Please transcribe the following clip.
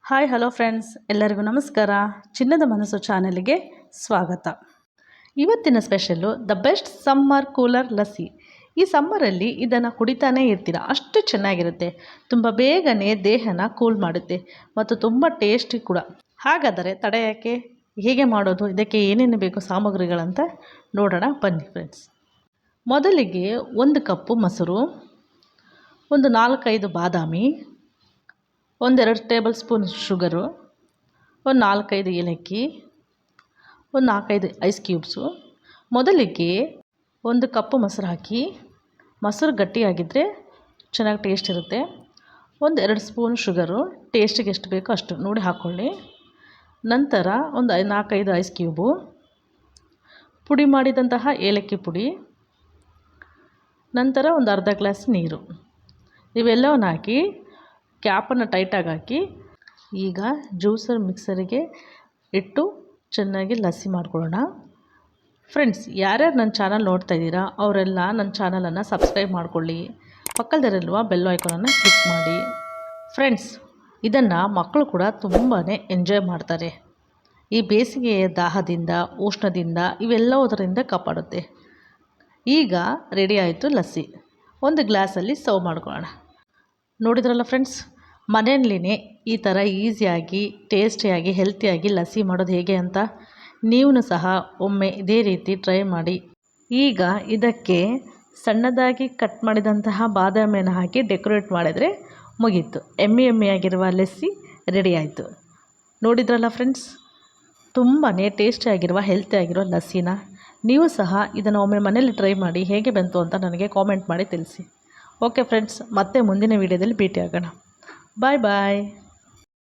Hi hello friends, ಎಲ್ಲರಿಗೂ ನಮಸ್ಕಾರ. ಚಿನ್ನದ ಮನಸ್ಸು ಚಾನೆಲ್ಗೆ ಸ್ವಾಗತ. ಇವತ್ತಿನ special the best summer cooler lassi. ಈ ಸಮ್ಮರಲ್ಲಿ ಇದನ್ನು ಕುಡಿತಾನೇ ಇರ್ತೀರ, ಅಷ್ಟು ಚೆನ್ನಾಗಿರುತ್ತೆ. ತುಂಬ ಬೇಗನೆ ದೇಹನ ಕೂಲ್ ಮಾಡುತ್ತೆ ಮತ್ತು ತುಂಬ ಟೇಸ್ಟಿ ಕೂಡ. ಹಾಗಾದರೆ ತಡ ಯಾಕೆ, ಹೇಗೆ ಮಾಡೋದು, ಇದಕ್ಕೆ ಏನೇನು ಬೇಕು ಸಾಮಗ್ರಿಗಳಂತ ನೋಡೋಣ ಬನ್ನಿ ಫ್ರೆಂಡ್ಸ್. ಮೊದಲಿಗೆ 1 ಕಪ್ಪು ಮೊಸರು, ಒಂದು 4-5 ಬಾದಾಮಿ, 1-2 ಟೇಬಲ್ ಸ್ಪೂನ್ ಶುಗರು, ಒಂದು 4-5 ಏಲಕ್ಕಿ, ಒಂದು 4-5 ಐಸ್ ಕ್ಯೂಬ್ಸು. ಮೊದಲಿಗೆ 1 ಕಪ್ಪು ಮೊಸರು ಹಾಕಿ, ಮೊಸರು ಗಟ್ಟಿಯಾಗಿದ್ದರೆ ಚೆನ್ನಾಗಿ ಟೇಸ್ಟ್ ಇರುತ್ತೆ. 1-2 ಸ್ಪೂನ್ ಶುಗರು, ಟೇಸ್ಟಿಗೆ ಎಷ್ಟು ಬೇಕೋ ಅಷ್ಟು ನೋಡಿ ಹಾಕ್ಕೊಳ್ಳಿ. ನಂತರ ಒಂದು 4-5 ಐಸ್ ಕ್ಯೂಬು, ಪುಡಿ ಮಾಡಿದಂತಹ ಏಲಕ್ಕಿ ಪುಡಿ, ನಂತರ ಒಂದು ಅರ್ಧ ಗ್ಲಾಸ್ ನೀರು. ಇವೆಲ್ಲವನ್ನು ಹಾಕಿ ಕ್ಯಾಪನ್ನು ಟೈಟಾಗಿ ಹಾಕಿ ಈಗ ಜ್ಯೂಸರ್ ಮಿಕ್ಸರಿಗೆ ಇಟ್ಟು ಚೆನ್ನಾಗಿ ಲಸ್ಸಿ ಮಾಡ್ಕೊಳ್ಳೋಣ. ಫ್ರೆಂಡ್ಸ್, ಯಾರ್ಯಾರು ನನ್ನ ಚಾನಲ್ ನೋಡ್ತಾ ಇದ್ದೀರಾ ಅವರೆಲ್ಲ ನನ್ನ ಚಾನಲನ್ನು ಸಬ್ಸ್ಕ್ರೈಬ್ ಮಾಡ್ಕೊಳ್ಳಿ. ಪಕ್ಕದಲ್ಲಿರುವ ಬೆಲ್ ಐಕಾನನ್ನು ಕ್ಲಿಕ್ ಮಾಡಿ. ಫ್ರೆಂಡ್ಸ್, ಇದನ್ನು ಮಕ್ಕಳು ಕೂಡ ತುಂಬಾ ಎಂಜಾಯ್ ಮಾಡ್ತಾರೆ. ಈ ಬೇಸಿಗೆಯ ದಾಹದಿಂದ, ಉಷ್ಣದಿಂದ ಇವೆಲ್ಲವುದರಿಂದ ಕಾಪಾಡುತ್ತೆ. ಈಗ ರೆಡಿ ಆಯಿತು ಲಸ್ಸಿ. ಒಂದು ಗ್ಲಾಸಲ್ಲಿ ಸರ್ವ್ ಮಾಡ್ಕೊಳ್ಳೋಣ. ನೋಡಿದ್ರಲ್ಲ ಫ್ರೆಂಡ್ಸ್, ಮನೆಯಲ್ಲಿನೇ ಈ ಥರ ಈಸಿಯಾಗಿ, ಟೇಸ್ಟಿಯಾಗಿ, ಹೆಲ್ತಿಯಾಗಿ ಲಸ್ಸಿ ಮಾಡೋದು ಹೇಗೆ ಅಂತ ನೀವು ಸಹ ಒಮ್ಮೆ ಇದೇ ರೀತಿ ಟ್ರೈ ಮಾಡಿ. ಈಗ ಇದಕ್ಕೆ ಸಣ್ಣದಾಗಿ ಕಟ್ ಮಾಡಿದಂತಹ ಬಾದಾಮಿಯನ್ನು ಹಾಕಿ ಡೆಕೋರೇಟ್ ಮಾಡಿದರೆ ಮುಗೀತು. ಎಮ್ಮಿಯಾಗಿರುವ ಲಸ್ಸಿ ರೆಡಿ ಆಯಿತು. ನೋಡಿದ್ರಲ್ಲ ಫ್ರೆಂಡ್ಸ್, ತುಂಬಾ ಟೇಸ್ಟಿಯಾಗಿರುವ, ಹೆಲ್ತಿಯಾಗಿರುವ ಲಸ್ಸಿನ ನೀವು ಸಹ ಇದನ್ನು ಒಮ್ಮೆ ಮನೇಲಿ ಟ್ರೈ ಮಾಡಿ. ಹೇಗೆ ಬಂತು ಅಂತ ನನಗೆ ಕಾಮೆಂಟ್ ಮಾಡಿ ತಿಳಿಸಿ. ಓಕೆ ಫ್ರೆಂಡ್ಸ್, ಮತ್ತೆ ಮುಂದಿನ ವೀಡಿಯೋದಲ್ಲಿ ಭೇಟಿಯಾಗೋಣ. ಬಾಯ್ ಬಾಯ್.